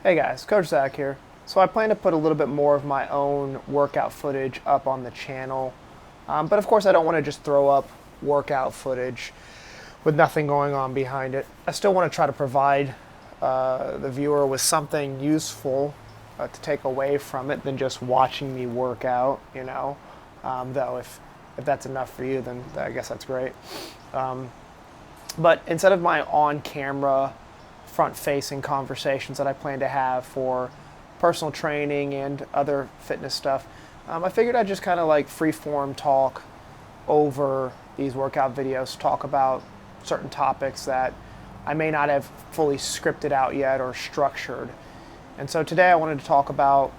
Hey guys, Coach Zach here. So I plan to put a little bit more of my own workout footage up on the channel. But of course I don't want to just throw up workout footage with nothing going on behind it. I still want to try to provide the viewer with something useful to take away from it than just watching me work out, though if that's enough for you, then I guess that's great. But instead of my on-camera front-facing conversations that I plan to have for personal training and other fitness stuff, I figured I'd just kind of like free-form talk over these workout videos, talk about certain topics that I may not have fully scripted out yet or structured. And so today I wanted to talk about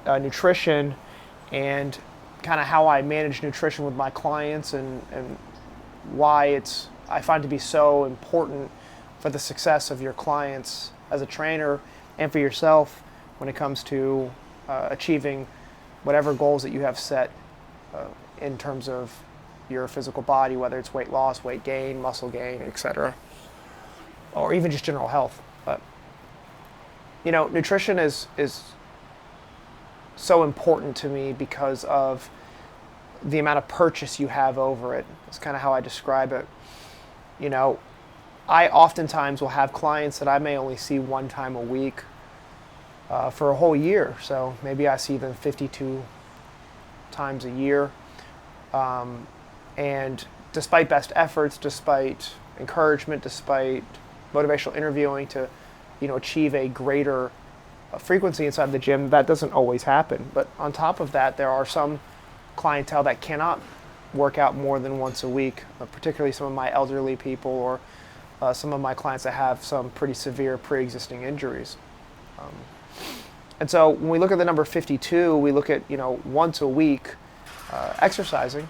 nutrition and kind of how I manage nutrition with my clients and why I find to be so important for the success of your clients as a trainer and for yourself when it comes to achieving whatever goals that you have set in terms of your physical body, whether it's weight loss, weight gain, muscle gain, etc., or even just general health. But nutrition is so important to me because of the amount of purchase you have over it. It's kind of how I describe it. I oftentimes will have clients that I may only see one time a week for a whole year. So maybe I see them 52 times a year. And despite best efforts, despite encouragement, despite motivational interviewing to, achieve a greater frequency inside the gym, that doesn't always happen. But on top of that, there are some clientele that cannot work out more than once a week, particularly some of my elderly people or some of my clients that have some pretty severe pre-existing injuries. And so when we look at the number 52, we look at, once a week exercising.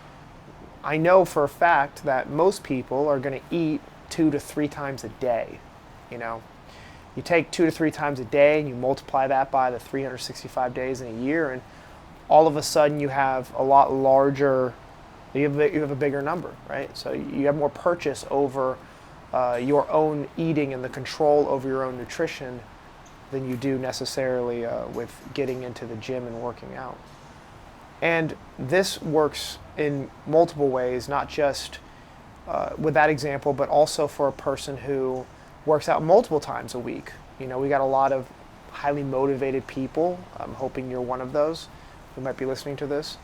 I know for a fact that most people are going to eat 2 to 3 times a day. You take 2 to 3 times a day and you multiply that by the 365 days in a year, and all of a sudden you have a lot larger, you have a bigger number, right? So you have more purchase over your own eating and the control over your own nutrition than you do necessarily with getting into the gym and working out. And this works in multiple ways, not just with that example, but also for a person who works out multiple times a week. We got a lot of highly motivated people. I'm hoping you're one of those who might be listening to this,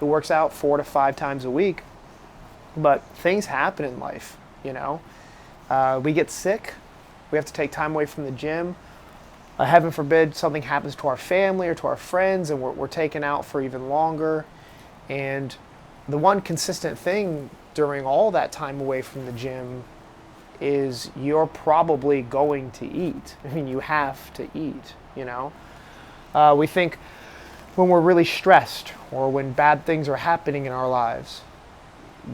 who works out 4 to 5 times a week. But things happen in life, we get sick, we have to take time away from the gym. Heaven forbid something happens to our family or to our friends and we're taken out for even longer. And the one consistent thing during all that time away from the gym is you're probably going to eat. You have to eat, We think when we're really stressed or when bad things are happening in our lives,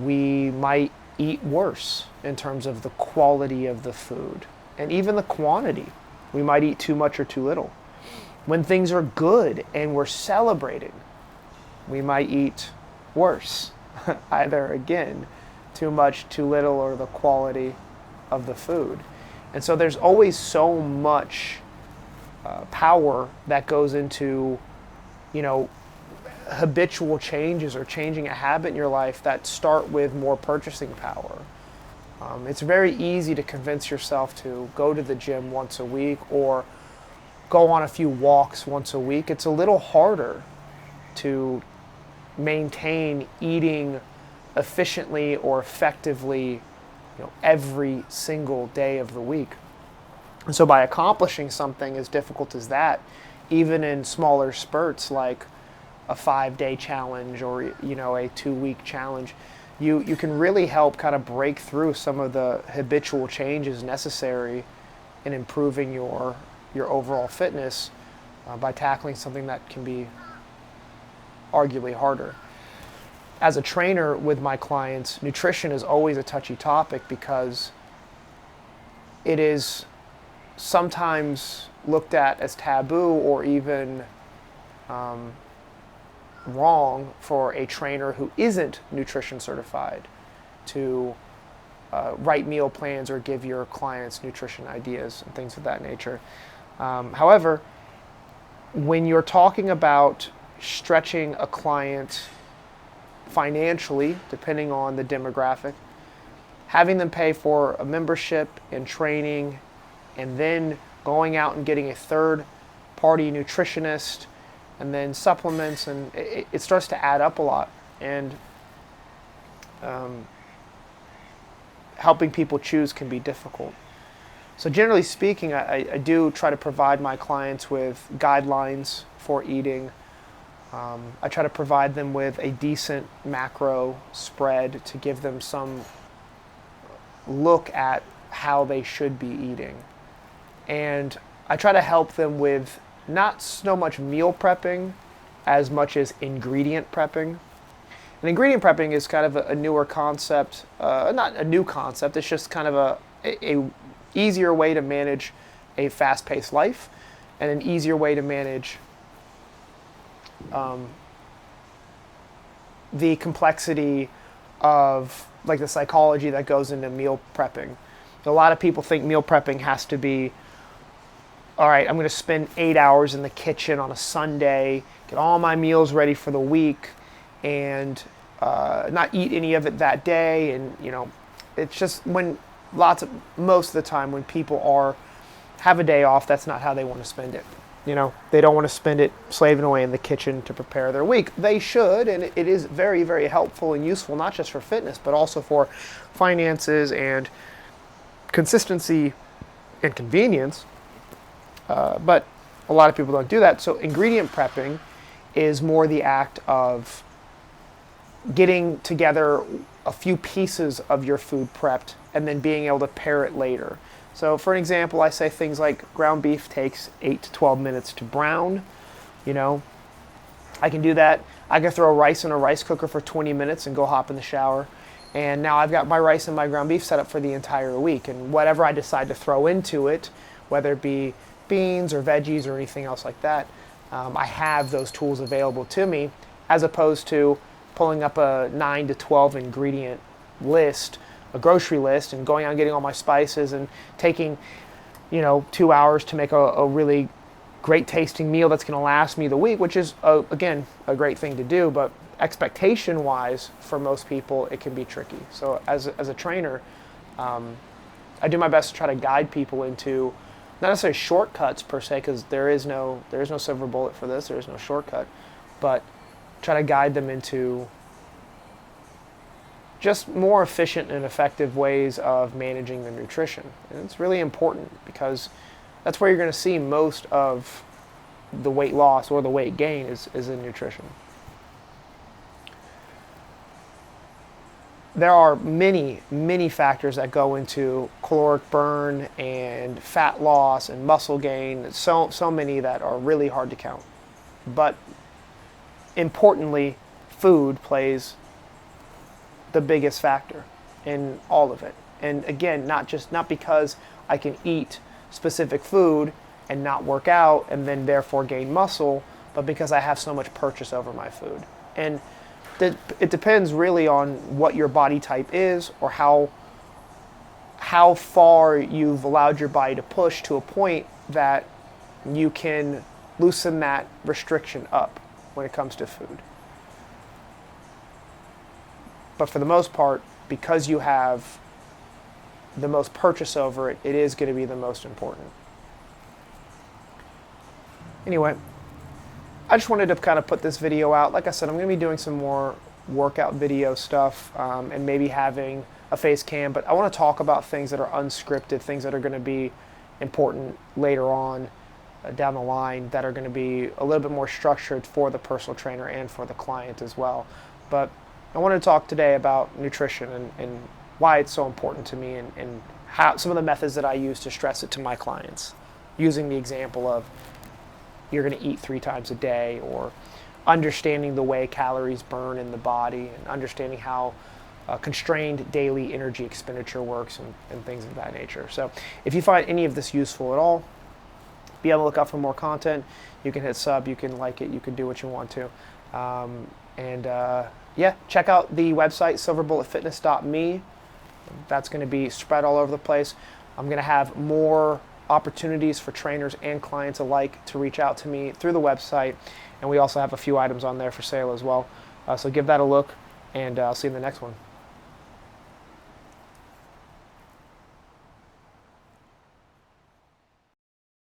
we might eat worse in terms of the quality of the food and even the quantity. We might eat too much or too little. When things are good and we're celebrating, we might eat worse. Either, again, too much, too little, or the quality of the food. And so there's always so much power that goes into, habitual changes or changing a habit in your life that start with more purchasing power. It's very easy to convince yourself to go to the gym once a week or go on a few walks once a week. It's a little harder to maintain eating efficiently or effectively, every single day of the week. And so by accomplishing something as difficult as that, even in smaller spurts like a 5-day challenge or, a 2-week challenge, you can really help kind of break through some of the habitual changes necessary in improving your overall fitness by tackling something that can be arguably harder. As a trainer with my clients, nutrition is always a touchy topic because it is sometimes looked at as taboo or even wrong for a trainer who isn't nutrition certified to write meal plans or give your clients nutrition ideas and things of that nature. However, when you're talking about stretching a client financially, depending on the demographic, having them pay for a membership and training, and then going out and getting a third-party nutritionist, and then supplements, and it starts to add up a lot. And helping people choose can be difficult. So generally speaking, I do try to provide my clients with guidelines for eating. I try to provide them with a decent macro spread to give them some look at how they should be eating. And I try to help them with not so much meal prepping as much as ingredient prepping. And ingredient prepping is kind of a newer concept, not a new concept, it's just kind of a easier way to manage a fast-paced life, and an easier way to manage the complexity of like the psychology that goes into meal prepping. A lot of people think meal prepping has to be, all right, I'm going to spend 8 hours in the kitchen on a Sunday, get all my meals ready for the week, and not eat any of it that day. And it's just most of the time when people have a day off, that's not how they want to spend it. They don't want to spend it slaving away in the kitchen to prepare their week. They should, and it is very, very helpful and useful, not just for fitness, but also for finances and consistency and convenience. But a lot of people don't do that. So ingredient prepping is more the act of getting together a few pieces of your food prepped and then being able to pair it later. So for an example, I say things like ground beef takes 8 to 12 minutes to brown. I can do that. I can throw rice in a rice cooker for 20 minutes and go hop in the shower. And now I've got my rice and my ground beef set up for the entire week. And whatever I decide to throw into it, whether it be beans or veggies or anything else like that, I have those tools available to me, as opposed to pulling up a 9 to 12 ingredient list, a grocery list, and going out and getting all my spices and taking 2 hours to make a really great tasting meal that's going to last me the week, which is again a great thing to do, but expectation wise for most people it can be tricky. So as a trainer, I do my best to try to guide people into not necessarily shortcuts per se, because there is no silver bullet for this, there is no shortcut, but try to guide them into just more efficient and effective ways of managing their nutrition. And it's really important because that's where you're going to see most of the weight loss or the weight gain is in nutrition. There are many, many factors that go into caloric burn and fat loss and muscle gain. So many that are really hard to count. But importantly, food plays the biggest factor in all of it. And again, not because I can eat specific food and not work out and then therefore gain muscle, but because I have so much purchase over my food. And it depends really on what your body type is, or how far you've allowed your body to push to a point that you can loosen that restriction up when it comes to food. But for the most part, because you have the most purchase over it, it is going to be the most important. Anyway, I just wanted to kind of put this video out. Like I said, I'm going to be doing some more workout video stuff and maybe having a face cam, but I want to talk about things that are unscripted, things that are going to be important later on down the line, that are going to be a little bit more structured for the personal trainer and for the client as well. But I wanted to talk today about nutrition and why it's so important to me, and how some of the methods that I use to stress it to my clients, using the example of you're going to eat 3 times a day, or understanding the way calories burn in the body, and understanding how constrained daily energy expenditure works, and things of that nature. So if you find any of this useful at all, be on the lookout for more content. You can hit sub, you can like it, you can do what you want to. Yeah, check out the website, silverbulletfitness.me. That's going to be spread all over the place. I'm going to have more opportunities for trainers and clients alike to reach out to me through the website, and we also have a few items on there for sale as well. So give that a look, and I'll see you in the next one.